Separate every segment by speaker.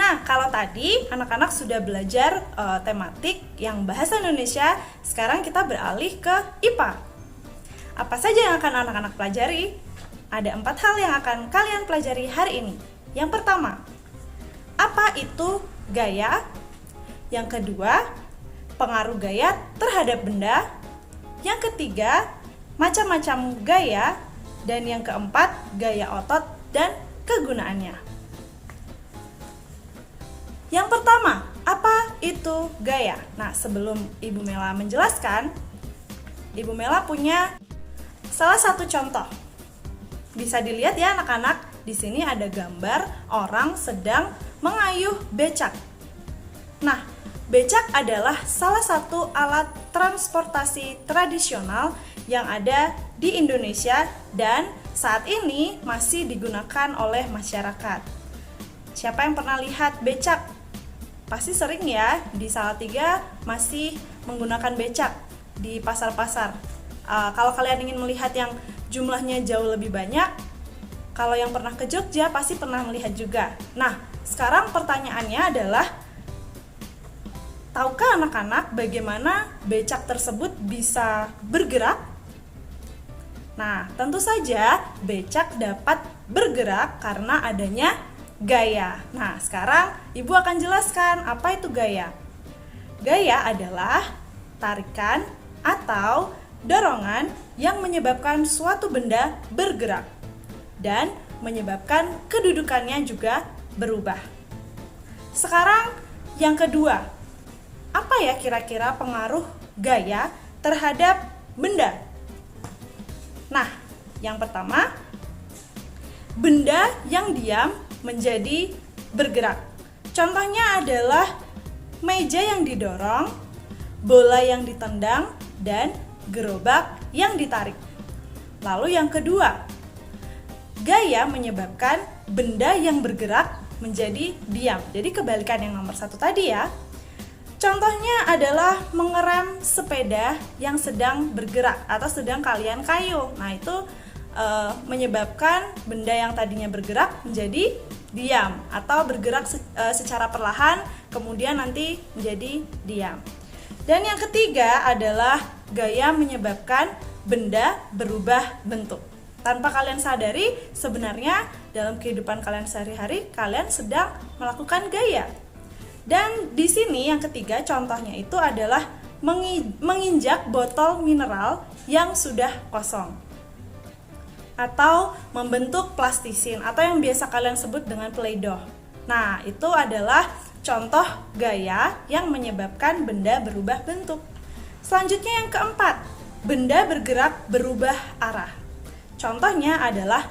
Speaker 1: Nah, kalau tadi anak-anak sudah belajar tematik yang bahasa Indonesia, sekarang kita beralih ke IPA. Apa saja yang akan anak-anak pelajari? Ada 4 hal yang akan kalian pelajari hari ini. Yang pertama, apa itu gaya? Yang kedua, pengaruh gaya terhadap benda. Yang ketiga, macam-macam gaya. Dan yang keempat, gaya otot dan kegunaannya. Yang pertama, apa itu gaya? Nah, sebelum Ibu Mela menjelaskan, Ibu Mela punya salah satu contoh. Bisa dilihat ya anak-anak, di sini ada gambar orang sedang mengayuh becak. Nah, becak adalah salah satu alat transportasi tradisional yang ada di Indonesia dan saat ini masih digunakan oleh masyarakat. Siapa yang pernah lihat becak? Pasti sering ya, di Salatiga masih menggunakan becak di pasar-pasar. Kalau kalian ingin melihat yang jumlahnya jauh lebih banyak, kalau yang pernah ke Jogja pasti pernah melihat juga. Nah, sekarang pertanyaannya adalah, tahukah anak-anak bagaimana becak tersebut bisa bergerak? Nah, tentu saja becak dapat bergerak karena adanya gaya. Nah, sekarang Ibu akan jelaskan apa itu gaya. Gaya adalah tarikan atau dorongan yang menyebabkan suatu benda bergerak dan menyebabkan kedudukannya juga berubah. Sekarang yang kedua, apa ya kira-kira pengaruh gaya terhadap benda? Nah, yang pertama, benda yang diam menjadi bergerak. Contohnya adalah meja yang didorong, bola yang ditendang, dan gerobak yang ditarik. Lalu yang kedua, gaya menyebabkan benda yang bergerak menjadi diam. Jadi kebalikan yang nomor 1 tadi ya. Contohnya adalah mengerem sepeda yang sedang bergerak atau sedang kalian kayuh. Nah, itu menyebabkan benda yang tadinya bergerak menjadi diam atau bergerak secara perlahan kemudian nanti menjadi diam. Dan yang ketiga adalah gaya menyebabkan benda berubah bentuk. Tanpa kalian sadari, sebenarnya dalam kehidupan kalian sehari-hari kalian sedang melakukan gaya. Dan di sini yang ketiga contohnya itu adalah menginjak botol mineral yang sudah kosong atau membentuk plastisin atau yang biasa kalian sebut dengan play-doh. Nah, itu adalah contoh gaya yang menyebabkan benda berubah bentuk. Selanjutnya yang keempat, benda bergerak berubah arah. Contohnya adalah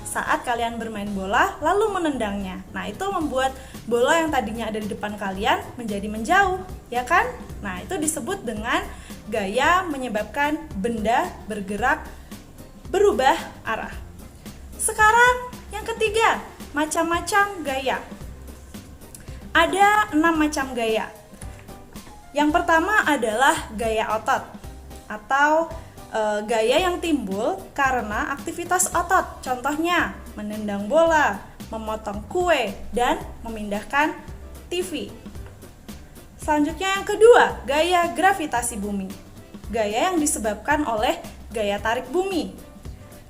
Speaker 1: saat kalian bermain bola lalu menendangnya. Nah, itu membuat bola yang tadinya ada di depan kalian menjadi menjauh, ya kan? Nah, itu disebut dengan gaya menyebabkan benda bergerak berubah arah. Sekarang yang ketiga, macam-macam gaya. Ada 6 macam gaya. Yang pertama adalah gaya otot atau gaya yang timbul karena aktivitas otot. Contohnya menendang bola, memotong kue, dan memindahkan TV. Selanjutnya yang kedua, gaya gravitasi bumi. Gaya yang disebabkan oleh gaya tarik bumi.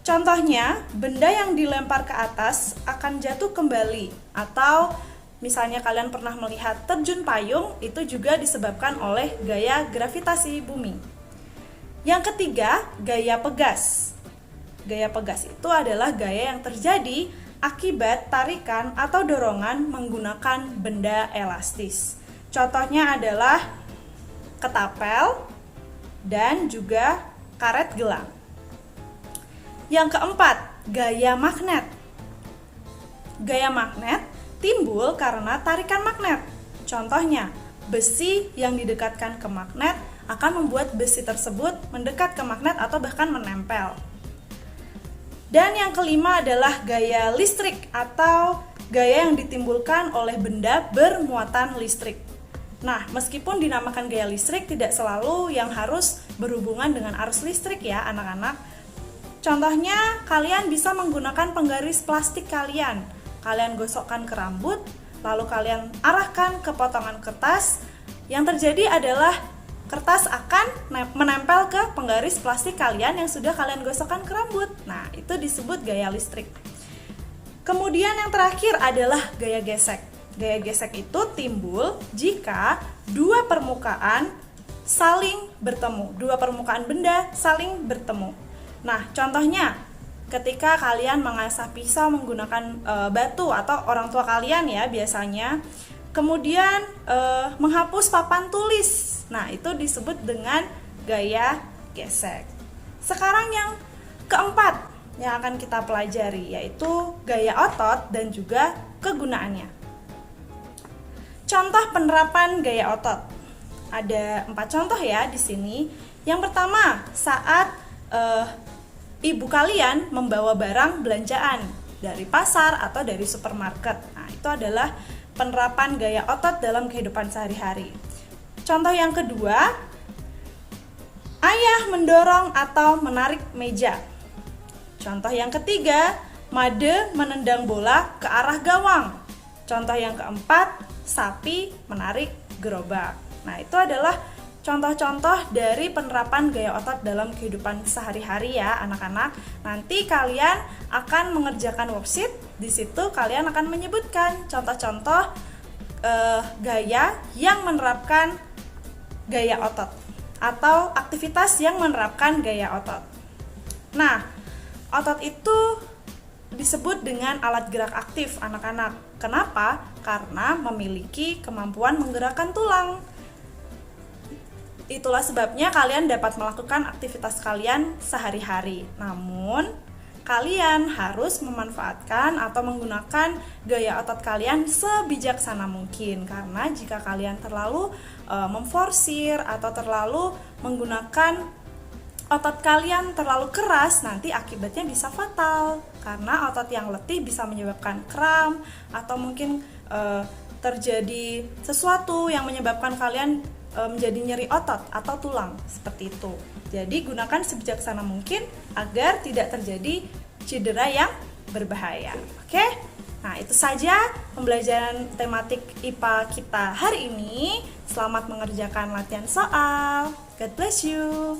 Speaker 1: Contohnya, benda yang dilempar ke atas akan jatuh kembali, atau misalnya kalian pernah melihat terjun payung, itu juga disebabkan oleh gaya gravitasi bumi. Yang ketiga, gaya pegas. Gaya pegas itu adalah gaya yang terjadi akibat tarikan atau dorongan menggunakan benda elastis. Contohnya adalah ketapel dan juga karet gelang. Yang keempat, gaya magnet. Gaya magnet timbul karena tarikan magnet. Contohnya, besi yang didekatkan ke magnet akan membuat besi tersebut mendekat ke magnet atau bahkan menempel. Dan yang kelima adalah gaya listrik atau gaya yang ditimbulkan oleh benda bermuatan listrik. Nah, meskipun dinamakan gaya listrik, tidak selalu yang harus berhubungan dengan arus listrik ya anak-anak. Contohnya, kalian bisa menggunakan penggaris plastik kalian gosokkan ke rambut, lalu kalian arahkan ke potongan kertas, yang terjadi adalah kertas akan menempel ke penggaris plastik kalian yang sudah kalian gosokkan ke rambut. Nah, itu disebut gaya listrik. Kemudian yang terakhir adalah gaya gesek. Gaya gesek itu timbul jika dua permukaan saling bertemu, dua permukaan benda saling bertemu. Nah, contohnya ketika kalian mengasah pisau menggunakan batu atau orang tua kalian ya biasanya, kemudian menghapus papan tulis. Nah, itu disebut dengan gaya gesek. Sekarang yang keempat yang akan kita pelajari yaitu gaya otot dan juga kegunaannya. Contoh penerapan gaya otot. Ada 4 contoh ya di sini. Yang pertama, saat ibu kalian membawa barang belanjaan dari pasar atau dari supermarket. Nah, itu adalah penerapan gaya otot dalam kehidupan sehari-hari. Contoh yang kedua, ayah mendorong atau menarik meja. Contoh yang ketiga, Made menendang bola ke arah gawang. Contoh yang keempat, sapi menarik gerobak. Nah, itu adalah contoh-contoh dari penerapan gaya otot dalam kehidupan sehari-hari ya anak-anak. Nanti kalian akan mengerjakan worksheet. Di situ kalian akan menyebutkan contoh-contoh gaya yang menerapkan gaya otot atau aktivitas yang menerapkan gaya otot. Nah, otot itu disebut dengan alat gerak aktif anak-anak. Kenapa? Karena memiliki kemampuan menggerakkan tulang. Itulah sebabnya kalian dapat melakukan aktivitas kalian sehari-hari. Namun, kalian harus memanfaatkan atau menggunakan gaya otot kalian sebijaksana mungkin. Karena jika kalian terlalu memforsir atau terlalu menggunakan otot kalian terlalu keras, nanti akibatnya bisa fatal. Karena otot yang letih bisa menyebabkan kram atau mungkin terjadi sesuatu yang menyebabkan kalian menjadi nyeri otot atau tulang, seperti itu. Jadi gunakan sebijaksana mungkin agar tidak terjadi cedera yang berbahaya. Oke? Nah, itu saja pembelajaran tematik IPA kita hari ini. Selamat mengerjakan latihan soal. God bless you.